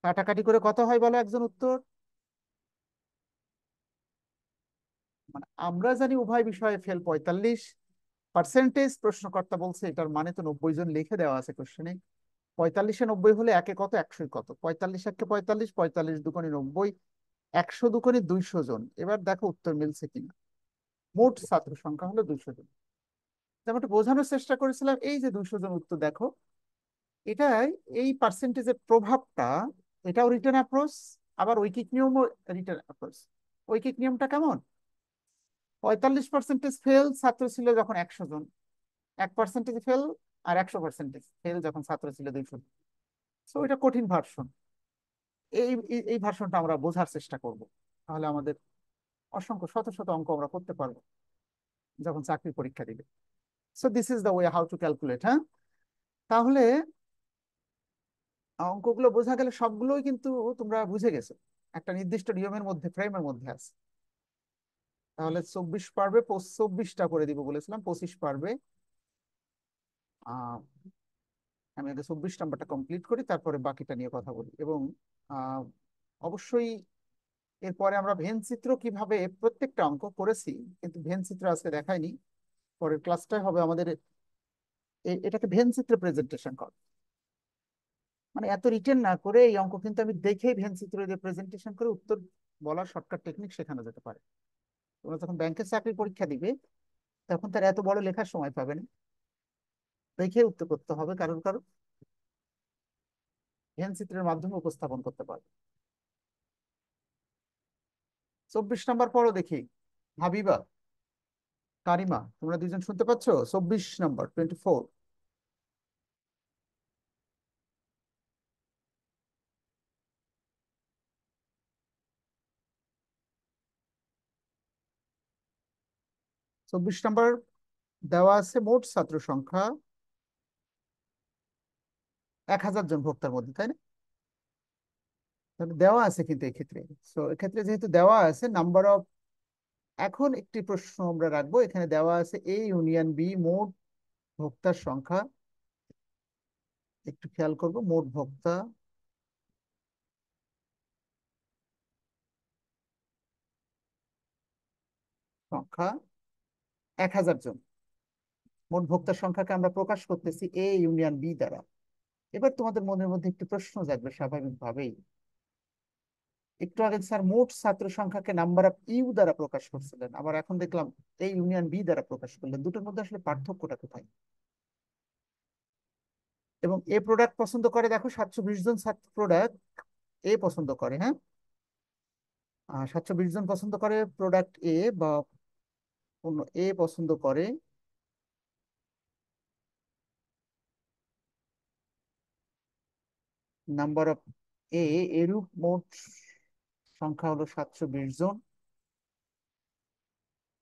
কাটাকাটি করে কত হয় বলো একজন উত্তর? মানে আমরা জানি উভয় বিষয়ে ফেল 45%, প্রশ্নকর্তা বলছে এটার মানে তো 90 জন লিখে দেওয়া আছে কোশ্চেনে। 45-এ 90 হলে একে কত, 100 কত? 45 একে 45, 45 দুগুণে 90, 100 দুগুণে 200 জন। এবার দেখো উত্তর মিলছে কিনা। মোট ছাত্র সংখ্যা হলো 200 জন। যেমন একটু বোঝানোর চেষ্টা করেছিলাম, এই যে 200 জন উত্তর দেখো, এটাই এই পার্সেন্টেজের প্রভাবটা, এটাও রিটার্ন অ্যাপ্রোচ, আবার ঐকিক নিয়মও রিটার্ন অ্যাপ্রোচ। ঐকিক নিয়মটা কেমন? 45% ফেল ছাত্র ছিল যখন 100 জন, 1% ফেল, আর 100% ফেল যখন ছাত্র ছিল 200 জন। সো এটা কঠিন ভার্সন। এই এই এই ভার্সনটা আমরা বোঝার চেষ্টা করব, তাহলে আমাদের অসংখ্য শত শত অঙ্ক আমরা করতে পারবো যখন চাকরি পরীক্ষা দিবে। So this is the way how to calculate. হ্যাঁ, তাহলে অঙ্কগুলো বোঝা গেলে সবগুলোই কিন্তু তোমরা বুঝে গেছো, একটা নির্দিষ্ট নিয়মের মধ্যে, ফ্রেমের মধ্যে আছে। তাহলে 24 পারবে, 24টা করে দিব বলেছিলাম, 25 পারবে। আহ আমি আগে 24 নাম্বারটা কমপ্লিট করি, তারপরে বাকিটা নিয়ে কথা বলি। এবং আহ অবশ্যই এরপরে আমরা ভেন চিত্র কিভাবে, প্রত্যেকটা অঙ্ক করেছি কিন্তু ভেন চিত্র আজকে দেখাইনি, পরের ক্লাসটাই হবে আমাদের এটাকে ভেন চিত্রে প্রেজেন্টেশন করা। মানে এত রিটেন না করে এই অঙ্ক কিন্তু আমি দেখেই ভেন চিত্র দিয়ে প্রেজেন্টেশন করে উত্তর বলার শর্টকাট টেকনিক শেখানো যেতে পারে। তোমরা যখন ব্যাংকের চাকরির পরীক্ষা দিবে তখন তার এত বড় লেখার সময় পাবে না, দেখে উত্তর করতে হবে, কারণ কারণ ভেন চিত্রের মাধ্যমে উপস্থাপন করতে পারবে। 24 নাম্বার পড়ো দেখি। হাবিবা, কারিমা, তোমরা দুজন শুনতে পাচ্ছ? 24 নাম্বার, 24। 24 নাম্বার দেওয়া আছে মোট ছাত্র সংখ্যা 1000 জন ভোক্তার মধ্যে, তাই না? তাহলে দেওয়া আছে কিন্তু এক্ষেত্রে। সো এক্ষেত্রে যেহেতু দেওয়া আছে নাম্বার অফ, এখন একটি প্রশ্ন আমরা রাখবো, এখানে দেওয়া আছে এ ইউনিয়ন বি মোট ভোক্তার সংখ্যা, একটু খেয়াল করব, মোট ভোক্তা সংখ্যা 1000 জন। মোট ভোক্তার সংখ্যাকে আমরা প্রকাশ করতেছি এ ইউনিয়ন বি দ্বারা। এবার তোমাদের মনের মধ্যে একটু প্রশ্ন জাগবে স্বাভাবিকভাবেই, একটু আগে স্যার মোট ছাত্র সংখ্যাকে নাম্বার অফ ইউ দ্বারা প্রকাশ করছিলেন, আবার এখন দেখলাম এ ইউনিয়ন বি দ্বারা প্রকাশ করলেন, দুটোর মধ্যে আসলে পার্থক্যটা কোথায়? এবং এ প্রোডাক্ট পছন্দ করে, দেখো 720 জন ছাত্র প্রোডাক্ট এ পছন্দ করে, হ্যাঁ 720 জন পছন্দ করে প্রোডাক্ট এ, বা পণ্য এ পছন্দ করে। নাম্বার অফ এ, এরূপ মোট সংখ্যা হলো 720 জন।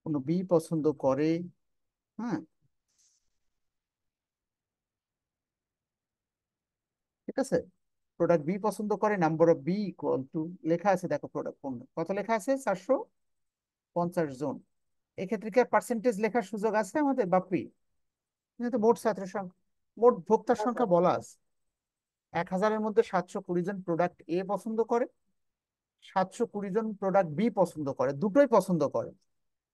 পণ্য বি পছন্দ করে, হ্যাঁ ঠিক আছে, প্রোডাক্ট বি পছন্দ করে, number of B equal to, লেখা আছে দেখো প্রোডাক্ট পণ্য কত লেখা আছে, 450 জন। এক্ষেত্রে কি আর পার্সেন্টেজ লেখার সুযোগ আছে আমাদের বাপি? কিন্তু মোট ছাত্র সংখ্যা, মোট ভোক্তার সংখ্যা বলা আছে, 1000-এর মধ্যে 720 জন প্রোডাক্ট এ পছন্দ করে, 720 জন প্রোডাক্ট বি পছন্দ করে, দুটোই পছন্দ করে।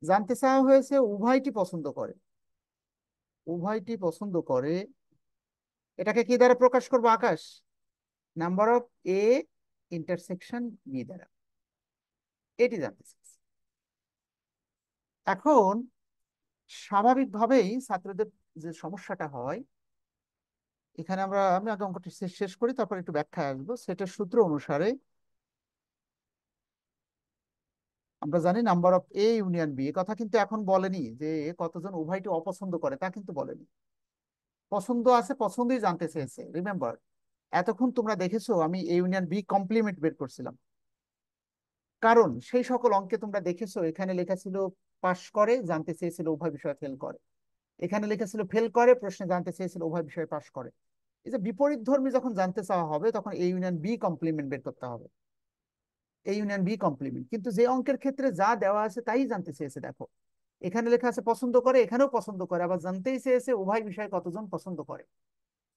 জানতে চাওয়া হয়েছে উভয়টি পছন্দ করে, উভয়টি পছন্দ করে, এটাকে কি দ্বারা প্রকাশ করবো Akash? Number of A intersection B দ্বারা, এটি জানতে চাইছি। এখন স্বাভাবিকভাবেই ছাত্রদের যে সমস্যাটা হয়, এখানে আমি আগে অঙ্কটি শেষ করি, তারপর একটু ব্যাখ্যায় আসবো। সেটার সূত্র অনুসারে আমরা জানি number of A union B, কথা কিন্তু এখন বলেনি যে কতজন উভয়টি অপছন্দ করে, তা কিন্তু বলেনি, পছন্দ আছে, পছন্দই জানতে চেয়েছে। রিমেম্বার, এতক্ষণ তোমরা দেখেছো আমি এ ইউনিয়ন বি কমপ্লিমেন্ট বের করছিলাম, কারণ সেই সকল অঙ্কে তোমরা দেখেছো এখানে লেখা ছিল পাশ করে, জানতে চেয়েছিল উভয় বিষয়ে ফেল করে, এখানে লেখা ছিল ফেল করে, প্রশ্নে জানতে চেয়েছিল উভয় বিষয়ে পাশ করে। এই যে বিপরীত ধর্মী যখন জানতে চাওয়া হবে তখন এ ইউনিয়ন বি কমপ্লিমেন্ট বের করতে হবে, এ ইউনিয়ন বি কমপ্লিমেন্ট। কিন্তু যে অঙ্কের ক্ষেত্রে যা দেওয়া আছে তাই জানতে চেয়েছে, দেখো এখানে লেখা আছে পছন্দ করে, এখানেও পছন্দ করে, আবার জানতেই চেয়েছে উভয় বিষয়ে কতজন পছন্দ করে,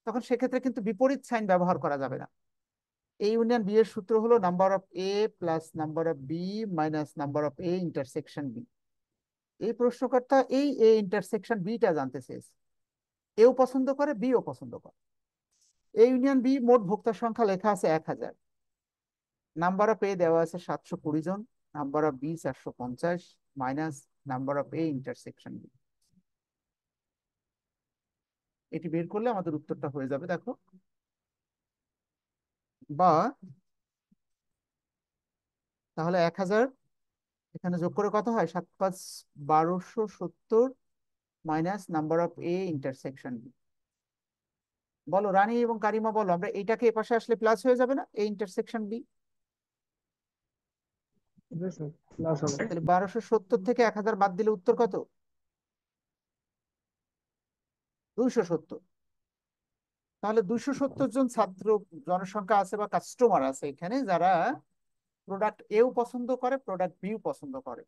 তখন সেক্ষেত্রে কিন্তু বিপরীত সাইন ব্যবহার করা যাবে না। এ ইউনিয়ন বি এর সূত্র হলো number of A plus number of B minus number of A intersection B. এই প্রশ্নকর্তা এই এ ইন্টারসেকশন বিটা জানতে চেয়েছে, এও পছন্দ করে বিও পছন্দ করে। এ ইউনিয়ন বি মোট ভোক্তার সংখ্যা লেখা আছে 1000, নাম্বার অফ এ দেওয়া আছে 720 জন, number of B 450 minus number of A intersection B, এটি বের করলে আমাদের উত্তরটা হয়ে যাবে দেখো। বা তাহলে 1000 এখানে যোগ করে কত হয়, 7 5 1270 minus number of A intersection B. বলো রানী এবং কারিমা, বলো আমরা এটাকে এপাশে আসলে প্লাস হয়ে যাবে না, এ ইন্টারসেকশন বি? প্লাস হবে। তাহলে 1270 থেকে 1000 বাদ দিলে উত্তর কত? 270। তাহলে 270 জন ছাত্র জনসংখ্যা আছে বা কাস্টমার আছে এখানে, যারা প্রোডাক্ট এও পছন্দ করে, প্রোডাক্ট বিও পছন্দ করে।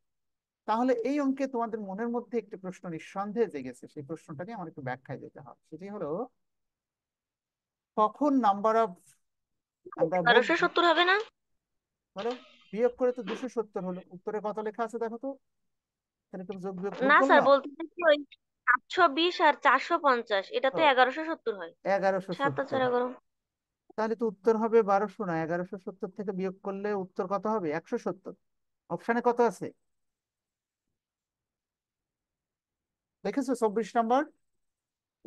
তাহলে এই অঙ্কে তোমাদের মনের মধ্যে একটি প্রশ্ন নিঃসন্দেহে জেগেছে, সেই প্রশ্নটা নিয়ে আমার একটু ব্যাখ্যায় যেতে হবে। সেটি হলো কখন নাম্বার অফ, আমরা মোট 1270 হবে না? হলো বিয়োগ করে তো 270 হলো, উত্তরে কত লেখা আছে দেখো তো, তাহলে তুমি যোগ বিয়োগ ভুল না স্যার, করলাম। বলতে চাইছি ওই 720 আর 450 এটা তো ও, 1170 হয়। 7 আর 4 1170, 11। তাহলে তো উত্তর হবে 1200 না, 1170 থেকে বিয়োগ করলে উত্তর কত হবে, 170। অপশানে কত আছে দেখেছো, 24 নম্বর,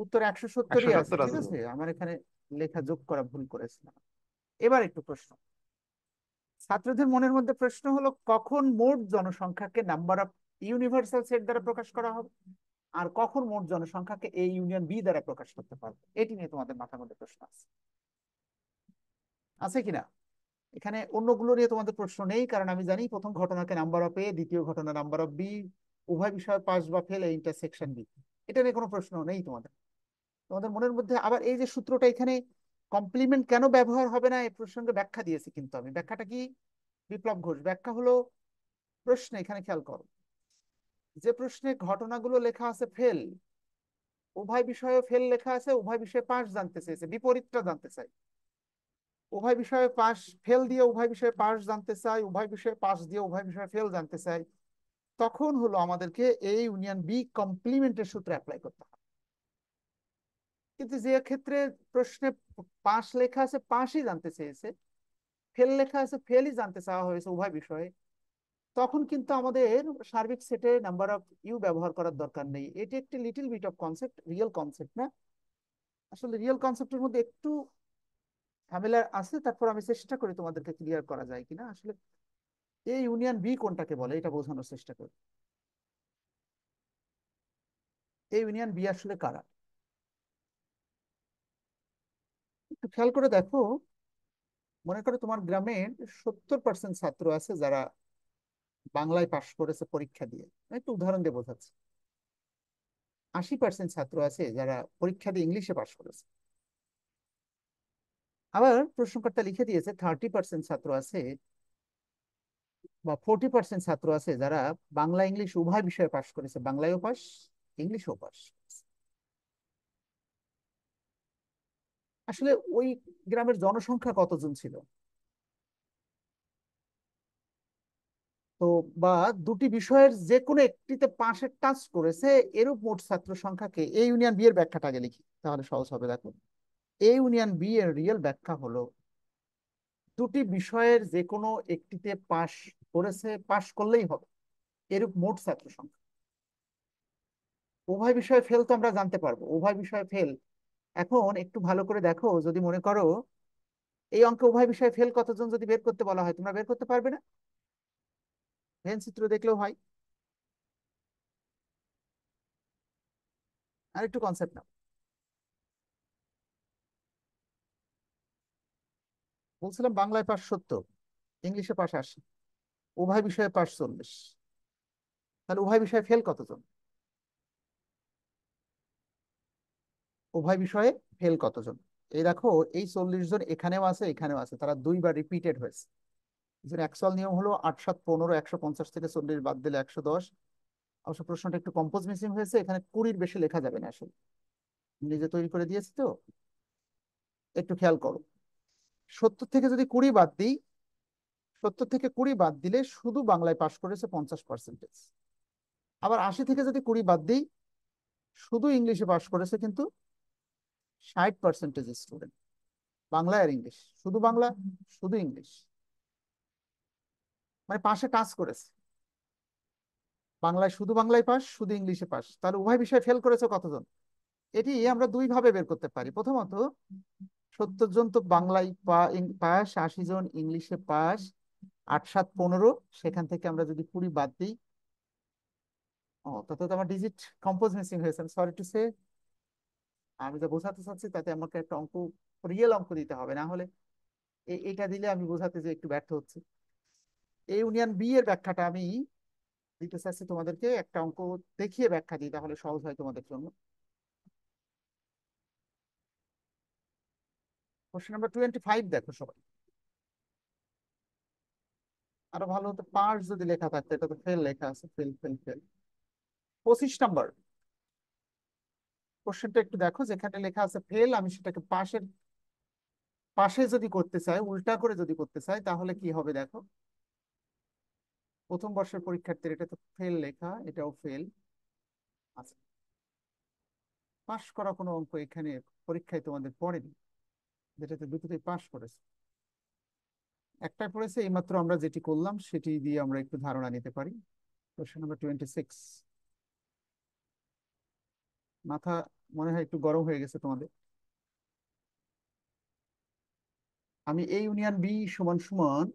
উত্তর 170ই আছে, 170 ঠিক আছে। আছে, আমার এখানে লেখা যোগ করা ভুল করেছিলাম। এবার একটু প্রশ্ন, ছাত্রদের মনের মধ্যে প্রশ্ন হলো কখন মোট জনসংখ্যাকে নাম্বার অফ ইউনিভার্সাল সেট দ্বারা প্রকাশ করা হবে, আর কখন মোট জনসংখ্যাকে এ ইউনিয়ন বি দ্বারা প্রকাশ করতে পারবে, এটি নিয়ে তোমাদের মাথার মধ্যে প্রশ্ন আছে, আছে কিনা? এখানে অন্যগুলো নিয়ে তোমাদের প্রশ্ন নেই, কারণ আমি জানি প্রথম ঘটনাকে নাম্বার অফ এ, দ্বিতীয় ঘটনা নাম্বার অফ বি, উভয় বিষয়ে পাস বা ফেল, ইন্টারসেকশন বি, এটা নিয়ে কোনো প্রশ্ন নেই তোমাদের। তোমাদের মনের মধ্যে আবার এই যে সূত্রটা এখানে কমপ্লিমেন্ট কেন ব্যবহার হবে না এই প্রসঙ্গে ব্যাখ্যা দিয়েছি, কিন্তু আমি ব্যাখ্যাটা কি, বিপ্লব ঘোষ, ব্যাখ্যা হলো প্রশ্নে, এখানে খেয়াল করো, যে প্রশ্নে ঘটনাগুলো লেখা আছে ফেল, উভয় বিষয়ে ফেল লেখা আছে, উভয় বিষয়ে পাস জানতে চেয়েছে, বিপরীতটা জানতে চাই। উভয় বিষয়ে পাস ফেল দিয়ে উভয় বিষয়ে পাস জানতে চাই, উভয় বিষয়ে পাস দিয়ে উভয় বিষয়ে ফেল জানতে চাই, তখন হলো আমাদেরকে এই ইউনিয়ন বি কমপ্লিমেন্টের সূত্র অ্যাপ্লাই করতে হবে। কিন্তু যে ক্ষেত্রে প্রশ্নে পাস লেখা আছে পাসই জানতে চেয়েছে, ফেল লেখা আছে ফেলই জানতে চাওয়া হয়েছে উভয় বিষয়ে, তখন কিন্তু আমাদের সার্বিক সেটে নাম্বার অফ ইউ ব্যবহার করার দরকার নেই। এটি একটি little bit of concept, real concept না। আসলে রিয়েল কনসেপ্টের মধ্যে একটু ঝামেলা আছে, তারপর আমি চেষ্টা করি তোমাদেরকে ক্লিয়ার করা যায় কিনা। আসলে এই ইউনিয়ন বি কোনটাকে বলে এটা বোঝানোর চেষ্টা করি। এই ইউনিয়ন বি আসলে কারা, একটু খেয়াল করে দেখো। মনে করো তোমার গ্রামের 70% ছাত্র আছে যারা বাংলায় পাশ করেছে পরীক্ষা দিয়ে, আমি একটু উদাহরণ দিয়ে বোঝাচ্ছি। 80% ছাত্র আছে যারা পরীক্ষা দিয়ে ইংলিশে পাশ করেছে। আবার প্রশ্নকর্তা লিখে দিয়েছে 30% ছাত্র আছে বা 40% ছাত্র আছে যারা বাংলা ইংলিশ উভয় বিষয়ে পাশ করেছে, বাংলায়ও পাস ইংলিশও পাস। আসলে ওই গ্রামের জনসংখ্যা কতজন ছিল, তো বা দুটি বিষয়ের যে কোনো একটিতে পাশে টাচ করেছে এরূপ মোট ছাত্র সংখ্যাকে এই ইউনিয়ন বি এর ব্যাখ্যাটা আগে লিখি, তাহলে সহজ হবে। দেখো, এই ইউনিয়ন বি এর রিয়েল ব্যাখ্যা হলো দুটি বিষয়ের যে কোনো একটিতে পাশ করেছে, পাশ করলেই হবে এরূপ মোট ছাত্র সংখ্যা। উভয় বিষয়ে ফেল তো আমরা জানতে পারবো, উভয় বিষয়ে ফেল। এখন একটু ভালো করে দেখো, যদি মনে করো এই অঙ্কে উভয় বিষয়ে ফেল কতজন যদি বের করতে বলা হয়, তোমরা বের করতে পারবে না? ভেন চিত্র দেখলেও হয়। আর একটু কনসেপ্ট নাও। বলছিলাম বাংলায় পাস 70, ইংলিশে পাস 80, উভয় বিষয়ে পাস 40, তাহলে উভয় বিষয়ে ফেল কতজন? উভয় বিষয়ে ফেল কতজন? এই দেখো, এই 40 জন এখানেও আছে এখানেও আছে, তারা দুইবার রিপিটেড হয়েছে। অ্যাকচুয়াল নিয়ম হলো 8 7 15, 150 থেকে 40 বাদ দিলে 110। অবশ্য প্রশ্নটা একটু কম্পোজ মিসিং হয়েছে, এখানে 20-র বেশি লেখা যাবে না, আসলে নিজে তৈরি করে দিয়েছি তো। একটু খেয়াল করো, 70 থেকে যদি 20 বাদ দিই, 70 থেকে 20 বাদ দিলে শুধু বাংলায় পাশ করেছে 50%। আবার 80 থেকে যদি 20 বাদ দিই, শুধু ইংলিশে পাশ করেছে কিন্তু 60% স্টুডেন্ট। বাংলা আর ইংলিশ, শুধু বাংলা শুধু ইংলিশ, মানে পাশে টাচ করেছে। বাংলায় শুধু বাংলায় পাস, শুধু ইংলিশে পাস, তাহলে উভয় বিষয়ে ফেল করেছে কতজন? এটি আমরা দুই ভাবে বের করতে পারি। প্রথমত, 70 জন তো বাংলায় পাস, 80 জন ইংলিশে পাস, 8 7 15, সেখান থেকে আমরা যদি 20 বাদ দিই, ও তাতে তো আমার ডিজিট কম্পোজ মিসিং হয়েছে, সরি টু সে। আমি যা বোঝাতে চাচ্ছি তাতে আমাকে একটা অঙ্ক, রিয়েল অঙ্ক দিতে হবে, না হলে এটা দিলে আমি বোঝাতে যে একটু ব্যর্থ হচ্ছে। এই ইউনিয়ন বি এর ব্যাখ্যাটা আমি দিতে চাচ্ছি তোমাদেরকে, একটা অঙ্ক দেখিয়ে ব্যাখ্যা দিই, তাহলে সহজ হয় তোমাদের জন্য। কোশ্চেন নাম্বার 25 দেখো সবাই। আরো ভালো হতো পাস যদি লেখা থাকতো, এটা তো ফেল লেখা আছে, ফেল ফেল ফেল। 25 নাম্বার কোশ্চেনটা একটু দেখো, যেখানে লেখা আছে ফেল, আমি সেটাকে পাশের পাশে যদি করতে চাই, উল্টা করে যদি করতে চাই, তাহলে কি হবে দেখো। প্রথম বর্ষের পরীক্ষার্থীর এটা তো ফেল লেখা, এটাও ফেল। আচ্ছা, পাশ করা কোনো অঙ্ক এখানে পরীক্ষায় তোমাদের পড়েনি, যেটাতে দুটোতেই পাশ করেছে। একটাই পড়েছে, এইমাত্র আমরা যেটি করলাম সেটি দিয়ে আমরা একটু ধারণা নিতে পারি। Question number 26। মাথা মনে হয় একটু গরম হয়ে গেছে তোমাদের। আমি এই ইউনিয়ন বি সমান সমান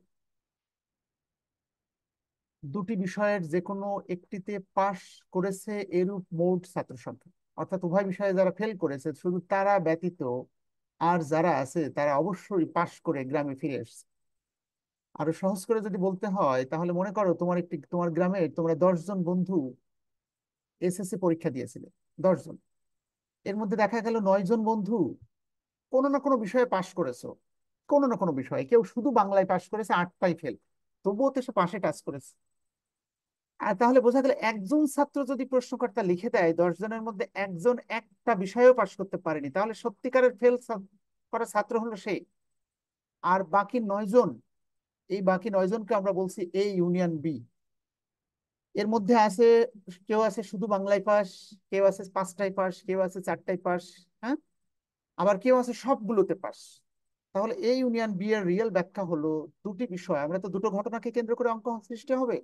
দুটি বিষয়ের যে কোনো একটিতে পাশ করেছে এরূপ মোট ছাত্র সংখ্যা, অর্থাৎ উভয় বিষয়ে যারা ফেল করেছে শুধু তারা ব্যতীত আর যারা আছে তারা অবশ্যই পাশ করে গ্রামে ফিরে এসেছে। আরো সহজ করে যদি বলতে হয়, তাহলে মনে করো তোমার গ্রামে তোমরা 10 জন বন্ধু এসএসসি পরীক্ষা দিয়েছিলে, 10 জন। এর মধ্যে দেখা গেল 9 জন বন্ধু কোনো না কোনো বিষয়ে পাশ করেছো, কোনো না কোনো বিষয়ে। কেউ শুধু বাংলায় পাশ করেছে, 8টাই ফেল, তবুও তো সে পাশে টাচ করেছে। আর তাহলে বোঝা গেল একজন ছাত্র যদি প্রশ্নকর্তা লিখে দেয় 10 জনের মধ্যে একজন একটা বিষয়েও পাশ করতে পারেনি, তাহলে সত্যিকারের ফেল করা ছাত্র হলো সে। আর বাকি 9 জন, এই বাকি 9 জনকে আমরা বলছি এ ইউনিয়ন বি। এর মধ্যে আছে, কেউ আছে শুধু বাংলায় পাস, কেউ আছে 5টায় পাস, কেউ আছে 4টায় পাস, হ্যাঁ, আবার কেউ আছে সবগুলোতে পাস। তাহলে এ ইউনিয়ন বি এর রিয়েল ব্যাখ্যা হলো দুটি বিষয়, আমরা তো দুটো ঘটনাকে কেন্দ্র করে অঙ্ক সৃষ্টি হবে,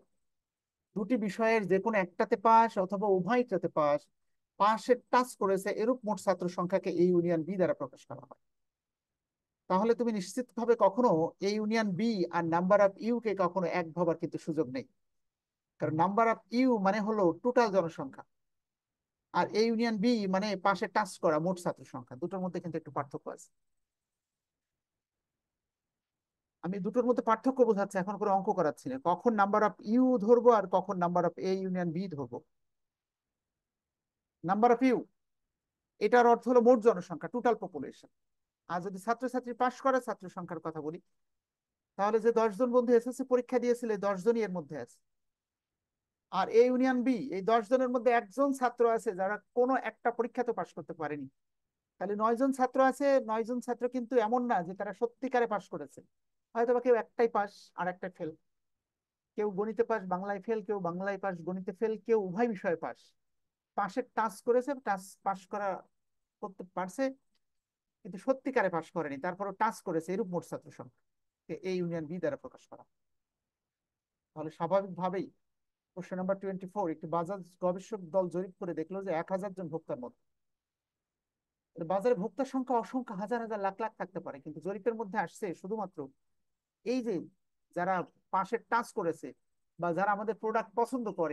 দুটি বিষয়ের যে কোনো একটাতে পাস অথবা উভয়টাতে পাস, পাশের টাচ করেছে এরূপ মোট ছাত্র সংখ্যাকে এ ইউনিয়ন বি দ্বারা প্রকাশ করা হয়। তাহলে তুমি নিশ্চিতভাবে কখনো এ ইউনিয়ন বি আর নাম্বার অফ ইউ কে কখনো এক ভাবার কিন্তু সুযোগ নেই। কারণ নাম্বার অফ ইউ মানে হলো টোটাল জনসংখ্যা, আর এ ইউনিয়ন বি মানে পাশে টাচ করা মোট ছাত্র সংখ্যা। দুটোর মধ্যে কিন্তু একটু পার্থক্য আছে। আমি দুটোর মধ্যে পার্থক্য বোঝাচ্ছি, এখন করে অঙ্ক করাচ্ছি না, কখন নাম্বার অফ ইউ ধরবো আর কখন number of A union B ধরবো। নাম্বার অফ ইউ, এটার অর্থ হলো মোট জনসংখ্যা, টোটাল পপুলেশন। আর যদি ছাত্রছাত্রী পাশ করা ছাত্র সংখ্যার কথা বলি, তাহলে যে 10 জন বন্ধু এসএসসি পরীক্ষা দিয়েছিল 10 জনই এর মধ্যে আছে। আর এ ইউনিয়ন বি, এই 10 জনের মধ্যে একজন ছাত্র আছে যারা কোনো একটা পরীক্ষাতে পাশ করতে পারেনি। তাহলে 9 জন ছাত্র আছে, 9 জন ছাত্র কিন্তু এমন না যে তারা সত্যিকারে পাশ করেছে, হয়তো বা কেউ একটাই পাস আর একটা ফেল, কেউ গণিতে পাস বাংলায় ফেল, কেউ বাংলায় পাস গণিতে ফেল, কেউ উভয় বিষয়ে পাস। পাশে টাচ করেছে, টাচ পাস করা করতে পারছে, কিন্তু সত্যিকারে পাস করেনি, তারপরও টাচ করেছে, এরূপ মোট ছাত্র সংখ্যা এই ইউনিয়ন বি দ্বারা প্রকাশ করা। তাহলে স্বাভাবিকভাবেই কোশ্চেন নাম্বার 24, একটি বাজাজ গবেষক দল জরিপ করে দেখলো যে 1000 জন ভোক্তার মধ্যে, বাজারে ভোক্তার সংখ্যা অসংখ্য হাজার হাজার লাখ লাখ থাকতে পারে, কিন্তু জরিপের মধ্যে আসছে শুধুমাত্র এই যে যারা পাশে টাচ করেছে বা যারা আমাদের প্রোডাক্ট পছন্দ করে